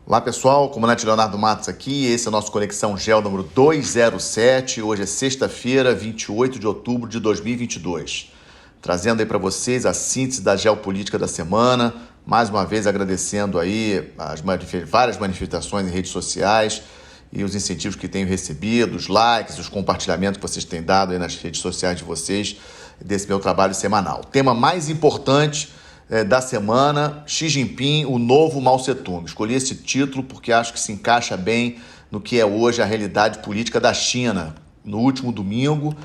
Olá pessoal, comandante Leonardo Matos aqui, esse é o nosso Conexão Geo número 207, hoje é sexta-feira, 28 de outubro de 2022. Trazendo aí para vocês a síntese da geopolítica da semana, mais uma vez agradecendo aí as várias manifestações em redes sociais e os incentivos que tenho recebido, os likes, os compartilhamentos que vocês têm dado aí nas redes sociais de vocês, desse meu trabalho semanal. O tema mais importante da semana, Xi Jinping, o novo Mao Tse-tung. Escolhi esse título porque acho que se encaixa bem no que é hoje a realidade política da China. No último domingo,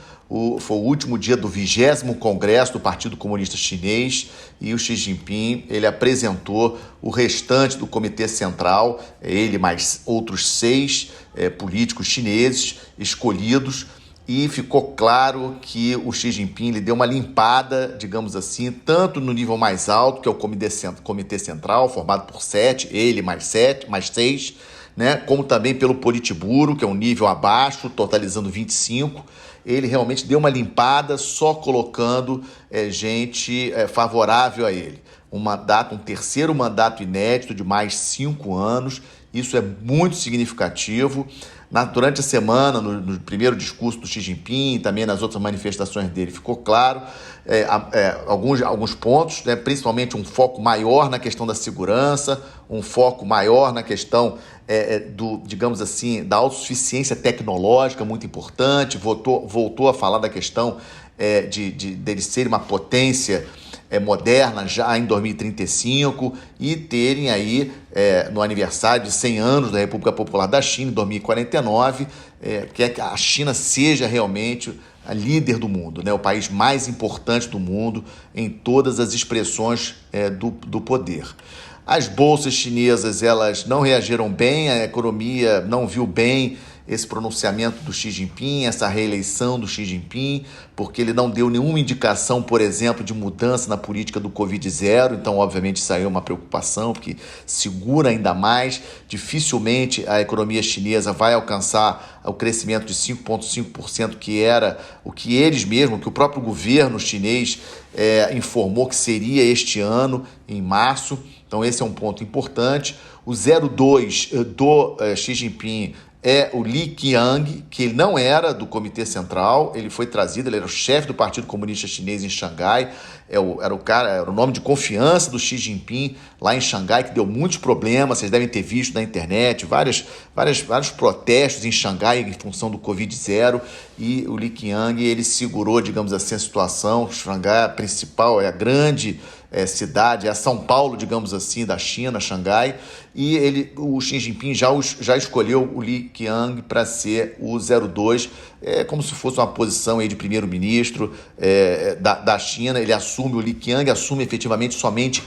foi o último dia do 20º Congresso do Partido Comunista Chinês e o Xi Jinping ele apresentou o restante do Comitê Central, ele mais outros 6 políticos chineses escolhidos. E ficou claro que o Xi Jinping ele deu uma limpada, digamos assim, tanto no nível mais alto, que é o Comitê Central, formado por 7, ele mais 6, né, como também pelo Politburo, que é um nível abaixo, totalizando 25. Ele realmente deu uma limpada, só colocando gente favorável a ele. Um terceiro mandato inédito de mais 5 anos, isso é muito significativo. Durante a semana, no primeiro discurso do Xi Jinping, também nas outras manifestações dele, ficou claro alguns pontos, né, principalmente um foco maior na questão da segurança, um foco maior na questão digamos assim, da autossuficiência tecnológica, muito importante, voltou a falar da questão dele ser uma potência moderna já em 2035 e terem aí, no aniversário de 100 anos da República Popular da China, em 2049, que a China seja realmente a líder do mundo, né? O país mais importante do mundo em todas as expressões do poder. As bolsas chinesas elas não reagiram bem, a economia não viu bem esse pronunciamento do Xi Jinping, essa reeleição do Xi Jinping, porque ele não deu nenhuma indicação, por exemplo, de mudança na política do Covid-0, então obviamente isso aí é uma preocupação, porque segura ainda mais, dificilmente a economia chinesa vai alcançar o crescimento de 5,5%, que era o que eles mesmos, que o próprio governo chinês informou que seria este ano, em março, então esse é um ponto importante. O 02 do Xi Jinping é o Li Qiang, que ele não era do Comitê Central, ele foi trazido, ele era o chefe do Partido Comunista Chinês em Xangai, era o nome de confiança do Xi Jinping lá em Xangai, que deu muitos problemas, vocês devem ter visto na internet, vários protestos em Xangai em função do Covid-0, e o Li Qiang, ele segurou, digamos assim, a situação. Xangai, a principal, é a grande cidade, é a São Paulo, digamos assim, da China, Xangai, e o Xi Jinping já escolheu o Li Qiang para ser o 02, como se fosse uma posição aí de primeiro-ministro da China. O Li Qiang assume efetivamente somente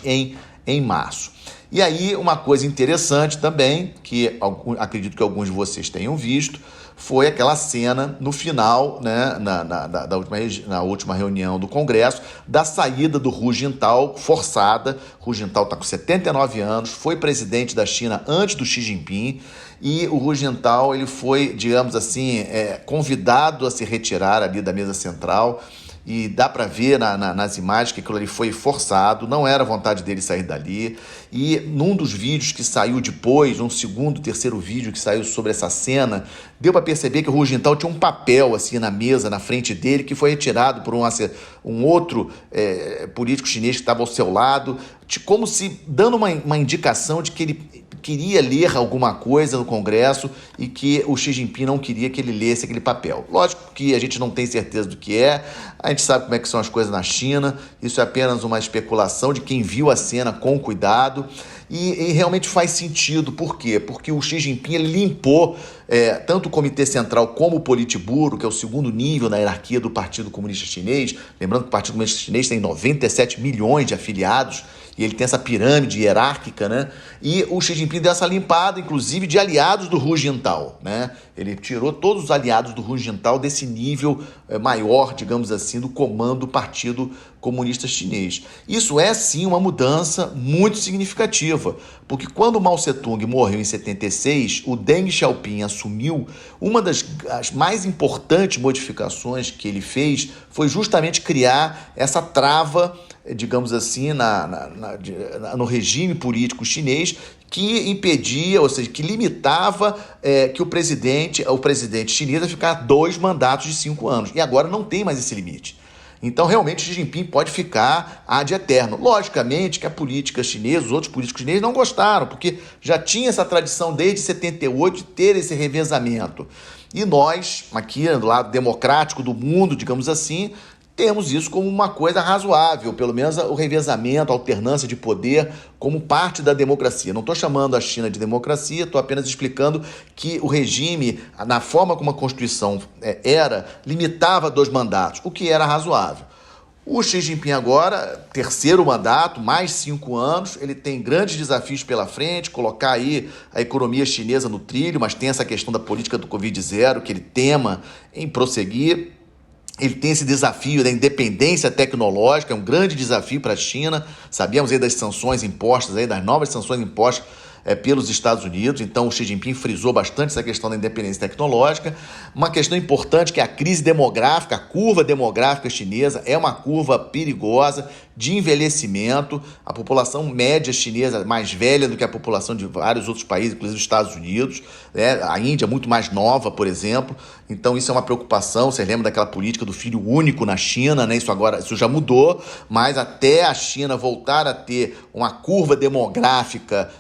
em março. E aí uma coisa interessante também, que acredito que alguns de vocês tenham visto, foi aquela cena no final, né, na última reunião do Congresso, da saída do Hu Jintao forçada. Hu Jintao está com 79 anos, foi presidente da China antes do Xi Jinping, e o Hu Jintao ele foi, digamos assim, convidado a se retirar ali da mesa central. E dá para ver nas imagens que aquilo ali foi forçado, não era vontade dele sair dali. E num dos vídeos que saiu depois, um segundo, terceiro vídeo que saiu sobre essa cena, deu para perceber que o Hu Jintao tinha um papel assim na mesa, na frente dele, que foi retirado por um outro político chinês que estava ao seu lado, como se dando uma indicação de que ele queria ler alguma coisa no Congresso e que o Xi Jinping não queria que ele lesse aquele papel. Lógico que a gente não tem certeza do que é, a gente sabe como é que são as coisas na China, isso é apenas uma especulação de quem viu a cena com cuidado, e realmente faz sentido. Por quê? Porque o Xi Jinping ele limpou tanto o Comitê Central como o Politburo, que é o segundo nível na hierarquia do Partido Comunista Chinês. Lembrando que o Partido Comunista Chinês tem 97 milhões de afiliados, e ele tem essa pirâmide hierárquica, né? E o Xi Jinping deu essa limpada, inclusive, de aliados do Hu Jintao, né? Ele tirou todos os aliados do Hu Jintao desse nível maior, digamos assim, do comando do Partido Comunista Chinês. Isso é, sim, uma mudança muito significativa, porque quando Mao Tse-tung morreu em 76, o Deng Xiaoping assumiu. Uma das as mais importantes modificações que ele fez foi justamente criar essa trava, digamos assim, no regime político chinês, que impedia, ou seja, que limitava que o presidente chinês a ficar 2 mandatos de 5 anos. E agora não tem mais esse limite. Então, realmente, Xi Jinping pode ficar ad eterno. Logicamente que a política chinesa, os outros políticos chineses não gostaram, porque já tinha essa tradição desde 78 de ter esse revezamento. E nós, aqui do lado democrático do mundo, digamos assim, temos isso como uma coisa razoável, pelo menos o revezamento, a alternância de poder como parte da democracia. Não estou chamando a China de democracia, estou apenas explicando que o regime, na forma como a Constituição limitava 2 mandatos, o que era razoável. O Xi Jinping agora, 3º mandato, mais 5 anos, ele tem grandes desafios pela frente, colocar aí a economia chinesa no trilho, mas tem essa questão da política do Covid-0, que ele tema em prosseguir. Ele tem esse desafio da independência tecnológica, é um grande desafio para a China. Sabíamos aí das sanções impostas, aí, das novas sanções impostas pelos Estados Unidos. Então o Xi Jinping frisou bastante essa questão da independência tecnológica. Uma questão importante que é a crise demográfica, a curva demográfica chinesa é uma curva perigosa de envelhecimento. A população média chinesa é mais velha do que a população de vários outros países, inclusive os Estados Unidos, né? A Índia é muito mais nova, por exemplo. Então isso é uma preocupação. Vocês lembram daquela política do filho único na China, né? Isso já mudou, mas até a China voltar a ter uma curva demográfica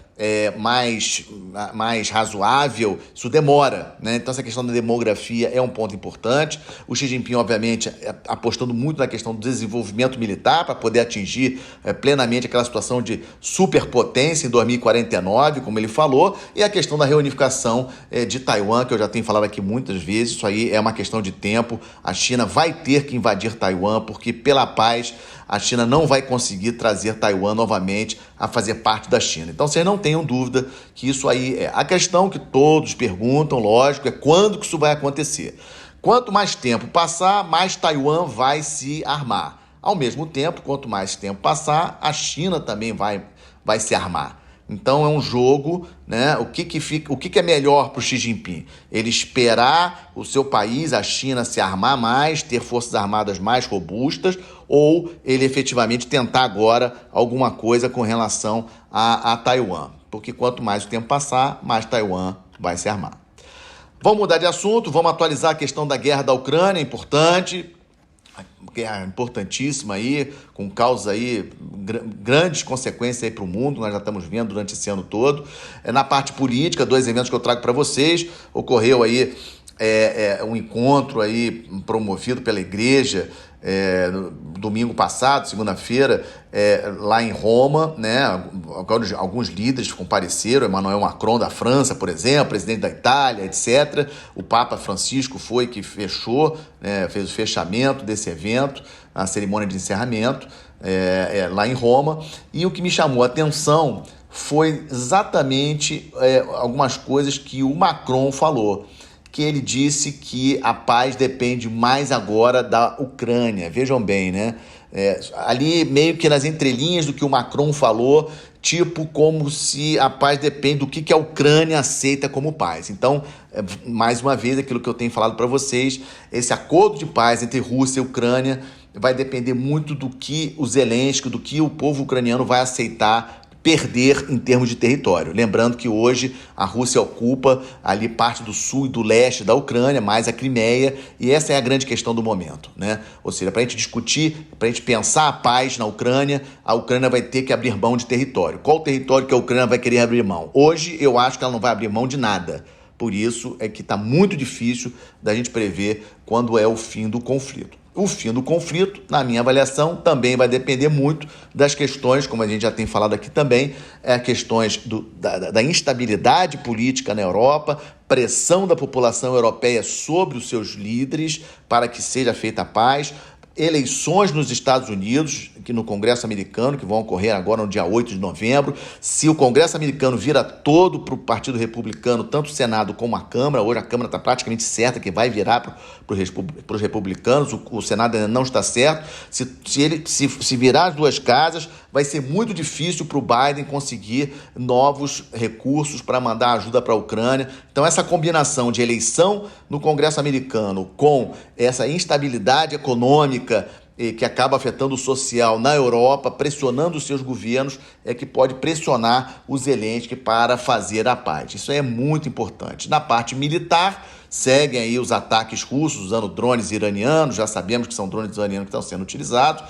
mais razoável, isso demora, né? Então essa questão da demografia é um ponto importante. O Xi Jinping, obviamente, apostando muito na questão do desenvolvimento militar para poder atingir plenamente aquela situação de superpotência em 2049, como ele falou, e a questão da reunificação de Taiwan, que eu já tenho falado aqui muitas vezes. Isso aí é uma questão de tempo. A China vai ter que invadir Taiwan, porque pela paz a China não vai conseguir trazer Taiwan novamente a fazer parte da China. Então vocês não tenham dúvida que isso aí é. A questão que todos perguntam, lógico, é quando que isso vai acontecer. Quanto mais tempo passar, mais Taiwan vai se armar. Ao mesmo tempo, quanto mais tempo passar, a China também vai se armar. Então é um jogo, né? O que é melhor para o Xi Jinping? Ele esperar o seu país, a China, se armar mais, ter forças armadas mais robustas, ou ele efetivamente tentar agora alguma coisa com relação a Taiwan? Porque quanto mais o tempo passar, mais Taiwan vai se armar. Vamos mudar de assunto, vamos atualizar a questão da guerra da Ucrânia, importante. Guerra importantíssima aí, com causas aí, grandes consequências aí para o mundo, nós já estamos vendo durante esse ano todo. Na parte política, 2 eventos que eu trago para vocês. Ocorreu aí um encontro aí promovido pela igreja no domingo passado, segunda-feira, lá em Roma, né? Alguns líderes compareceram, Emmanuel Macron da França, por exemplo, presidente da Itália, etc. O Papa Francisco foi que fechou, né? Fez o fechamento desse evento, a cerimônia de encerramento lá em Roma. E o que me chamou a atenção foi exatamente algumas coisas que o Macron falou, que ele disse que a paz depende mais agora da Ucrânia. Vejam bem, né? Ali meio que nas entrelinhas do que o Macron falou, tipo como se a paz depende do que a Ucrânia aceita como paz. Então, mais uma vez, aquilo que eu tenho falado para vocês, esse acordo de paz entre Rússia e Ucrânia vai depender muito do que o Zelensky, do que o povo ucraniano vai aceitar perder em termos de território. Lembrando que hoje a Rússia ocupa ali parte do sul e do leste da Ucrânia, mais a Crimeia, e essa é a grande questão do momento, né? Ou seja, para a gente discutir, para a gente pensar a paz na Ucrânia, a Ucrânia vai ter que abrir mão de território. Qual território que a Ucrânia vai querer abrir mão? Hoje eu acho que ela não vai abrir mão de nada. Por isso é que está muito difícil da gente prever quando é o fim do conflito. O fim do conflito, na minha avaliação, também vai depender muito das questões, como a gente já tem falado aqui também, questões da instabilidade política na Europa, pressão da população europeia sobre os seus líderes para que seja feita a paz, eleições nos Estados Unidos, que no Congresso americano, que vão ocorrer agora no dia 8 de novembro. Se o Congresso americano vira todo para o Partido Republicano, tanto o Senado como a Câmara, hoje a Câmara está praticamente certa que vai virar para os republicanos, o Senado ainda não está certo. Se virar as duas casas, vai ser muito difícil para o Biden conseguir novos recursos para mandar ajuda para a Ucrânia. Então, essa combinação de eleição no Congresso americano com essa instabilidade econômica que acaba afetando o social na Europa, pressionando os seus governos, é que pode pressionar o Zelensky para fazer a paz. Isso é muito importante. Na parte militar, seguem aí os ataques russos usando drones iranianos, já sabemos que são drones iranianos que estão sendo utilizados.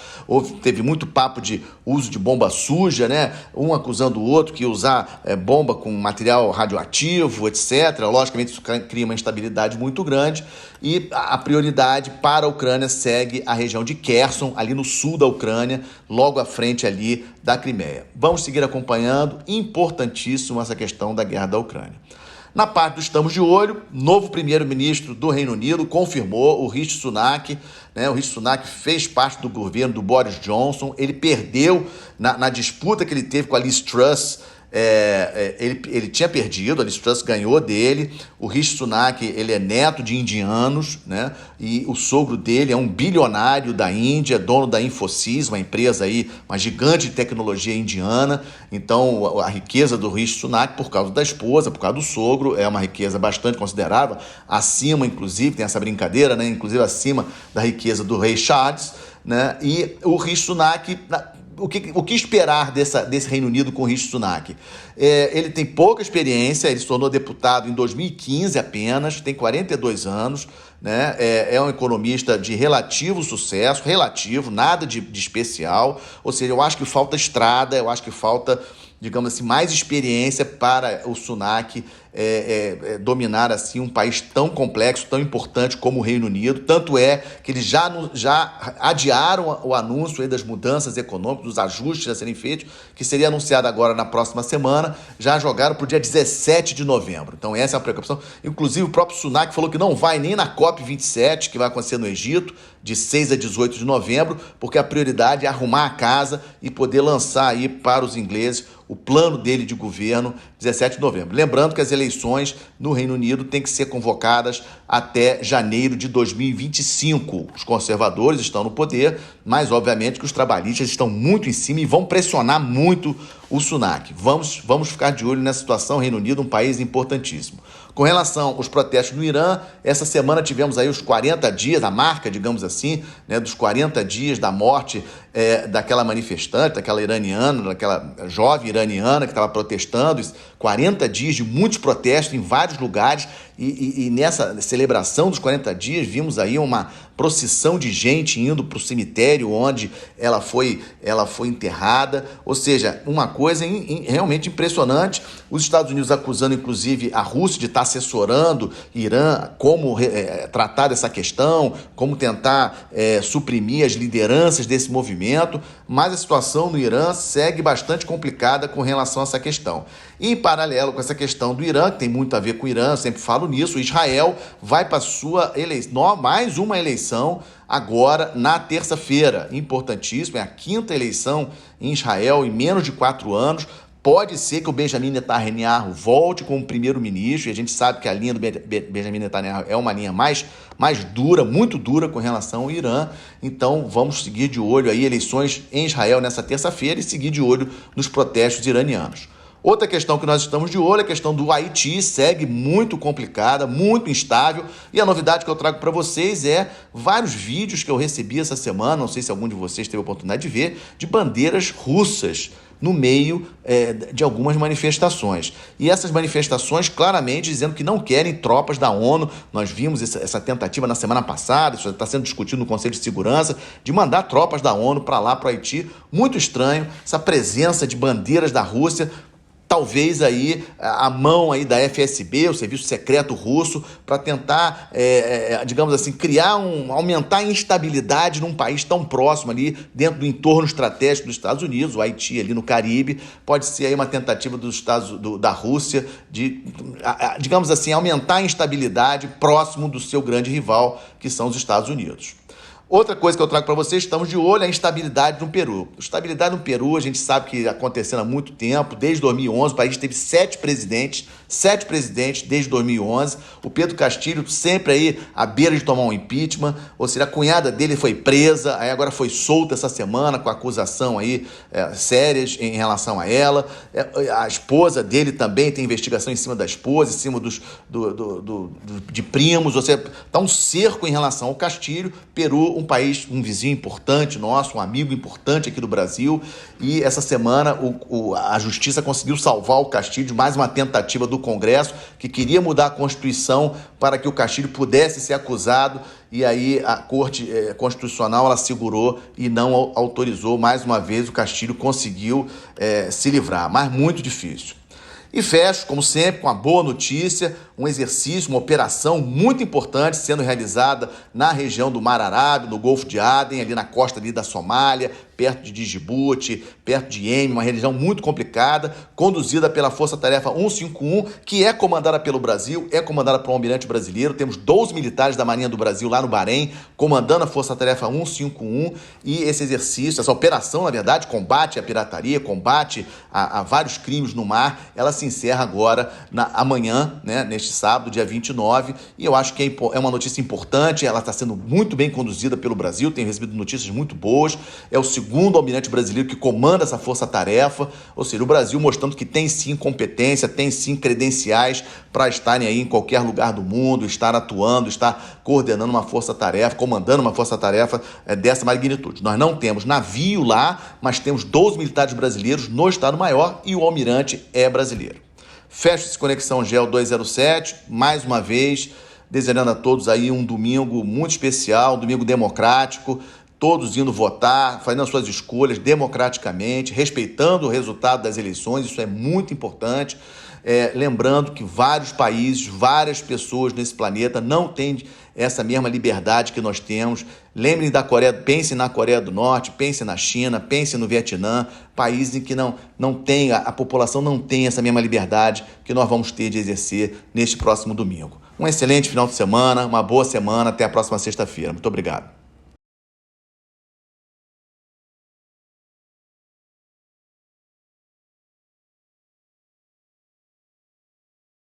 Teve muito papo de uso de bomba suja, né? Um acusando o outro que ia usar bomba com material radioativo, etc. Logicamente isso cria uma instabilidade muito grande e a prioridade para a Ucrânia segue a região de Kherson, ali no sul da Ucrânia, logo à frente ali da Crimeia. Vamos seguir acompanhando, importantíssimo essa questão da guerra da Ucrânia. Na parte do Estamos de Olho, novo primeiro-ministro do Reino Unido confirmou o Rishi Sunak. O Rishi Sunak fez parte do governo do Boris Johnson. Ele perdeu na disputa que ele teve com a Liz Truss. Ele tinha perdido, a Liz Truss ganhou dele. O Rishi Sunak, ele é neto de indianos, né? E o sogro dele é um bilionário da Índia, dono da Infosys, uma empresa aí, uma gigante de tecnologia indiana. Então, a riqueza do Rishi Sunak, por causa da esposa, por causa do sogro, é uma riqueza bastante considerável, acima, inclusive, tem essa brincadeira, né? Inclusive acima da riqueza do rei Charles, né? E o Rishi Sunak... O que esperar desse Reino Unido com o Rishi Sunak? Ele tem pouca experiência, ele se tornou deputado em 2015 apenas, tem 42 anos, né? É um economista de relativo sucesso, nada de especial, ou seja, eu acho que falta estrada, eu acho que falta, digamos assim, mais experiência para o Sunak dominar assim um país tão complexo, tão importante como o Reino Unido. Tanto é que eles já adiaram o anúncio aí das mudanças econômicas, dos ajustes a serem feitos, que seria anunciado agora na próxima semana, já jogaram para o dia 17 de novembro. Então essa é a preocupação. Inclusive o próprio Sunak falou que não vai nem na COP27, que vai acontecer no Egito, de 6 a 18 de novembro, porque a prioridade é arrumar a casa e poder lançar aí para os ingleses o plano dele de governo 17 de novembro. Lembrando que as eleições no Reino Unido têm que ser convocadas até janeiro de 2025. Os conservadores estão no poder, mas obviamente que os trabalhistas estão muito em cima e vão pressionar muito o Sunak. Vamos ficar de olho nessa situação. Reino Unido, um país importantíssimo. Com relação aos protestos no Irã, essa semana tivemos aí os 40 dias, a marca, digamos assim, né, dos 40 dias da morte daquela manifestante, daquela iraniana, daquela jovem iraniana que estava protestando. 40 dias de muitos protestos em vários lugares e nessa celebração dos 40 dias vimos aí uma procissão de gente indo para o cemitério onde ela foi enterrada, ou seja, uma coisa realmente impressionante. Os Estados Unidos acusando inclusive a Rússia de estar assessorando Irã como tratar dessa questão, como tentar suprimir as lideranças desse movimento, mas a situação no Irã segue bastante complicada com relação a essa questão. E em paralelo com essa questão do Irã, que tem muito a ver com o Irã, eu sempre falo nisso, Israel vai para sua eleição, mais uma eleição agora na terça-feira, importantíssimo, é a 5ª eleição em Israel em menos de 4 anos. Pode ser que o Benjamin Netanyahu volte como primeiro-ministro, e a gente sabe que a linha do Benjamin Netanyahu é uma linha mais dura, muito dura com relação ao Irã. Então vamos seguir de olho aí eleições em Israel nessa terça-feira e seguir de olho nos protestos iranianos. Outra questão que nós estamos de olho é a questão do Haiti, segue muito complicada, muito instável, e a novidade que eu trago para vocês é vários vídeos que eu recebi essa semana, não sei se algum de vocês teve a oportunidade de ver, de bandeiras russas no meio de algumas manifestações. E essas manifestações claramente dizendo que não querem tropas da ONU. Nós vimos essa tentativa na semana passada, isso está sendo discutido no Conselho de Segurança, de mandar tropas da ONU para lá, para o Haiti. Muito estranho essa presença de bandeiras da Rússia. Talvez aí a mão aí da FSB, o Serviço Secreto Russo, para tentar, digamos assim, aumentar a instabilidade num país tão próximo ali, dentro do entorno estratégico dos Estados Unidos, o Haiti ali no Caribe. Pode ser aí uma tentativa da Rússia de, digamos assim, aumentar a instabilidade próximo do seu grande rival, que são os Estados Unidos. Outra coisa que eu trago para vocês, estamos de olho é a instabilidade no Peru. Instabilidade no Peru, a gente sabe que acontecendo há muito tempo, desde 2011, o país teve 7 presidentes desde 2011. O Pedro Castilho sempre aí à beira de tomar um impeachment, ou seja, a cunhada dele foi presa, aí agora foi solta essa semana com acusação aí sérias em relação a ela. A esposa dele também tem investigação em cima da esposa, em cima de primos, ou seja, está um cerco em relação ao Castilho. Peru, um país, um vizinho importante nosso, um amigo importante aqui do Brasil, e essa semana a justiça conseguiu salvar o Castilho de mais uma tentativa do Congresso, que queria mudar a Constituição para que o Castilho pudesse ser acusado, e aí a Corte Constitucional ela segurou e não autorizou. Mais uma vez o Castilho conseguiu se livrar, mas muito difícil. E fecho, como sempre, com uma boa notícia, um exercício, uma operação muito importante sendo realizada na região do Mar Arábio, no Golfo de Aden, ali na costa ali da Somália, perto de Djibouti, perto de Iêmen, uma região muito complicada, conduzida pela Força Tarefa 151, que é comandada pelo Brasil, é comandada por um almirante brasileiro. Temos 12 militares da Marinha do Brasil lá no Bahrein, comandando a Força Tarefa 151, e esse exercício, essa operação, na verdade, combate à pirataria, combate a vários crimes no mar, ela se encerra agora amanhã, né, neste sábado, dia 29, e eu acho que é uma notícia importante. Ela está sendo muito bem conduzida pelo Brasil, tenho recebido notícias muito boas. É o segundo almirante brasileiro que comanda essa força-tarefa, ou seja, o Brasil mostrando que tem sim competência, tem sim credenciais para estarem aí em qualquer lugar do mundo, estar atuando, estar coordenando uma força-tarefa, comandando uma força-tarefa dessa magnitude. Nós não temos navio lá, mas temos 12 militares brasileiros no Estado-Maior e o almirante é brasileiro. Fecho esse Conexão GEO 207, mais uma vez, desejando a todos aí um domingo muito especial, um domingo democrático, todos indo votar, fazendo as suas escolhas democraticamente, respeitando o resultado das eleições, isso é muito importante. Lembrando que vários países, várias pessoas nesse planeta não têm essa mesma liberdade que nós temos. Lembrem da Coreia, pensem na Coreia do Norte, pensem na China, pensem no Vietnã, países em que não tem, a população não tem essa mesma liberdade que nós vamos ter de exercer neste próximo domingo. Um excelente final de semana, uma boa semana, até a próxima sexta-feira. Muito obrigado.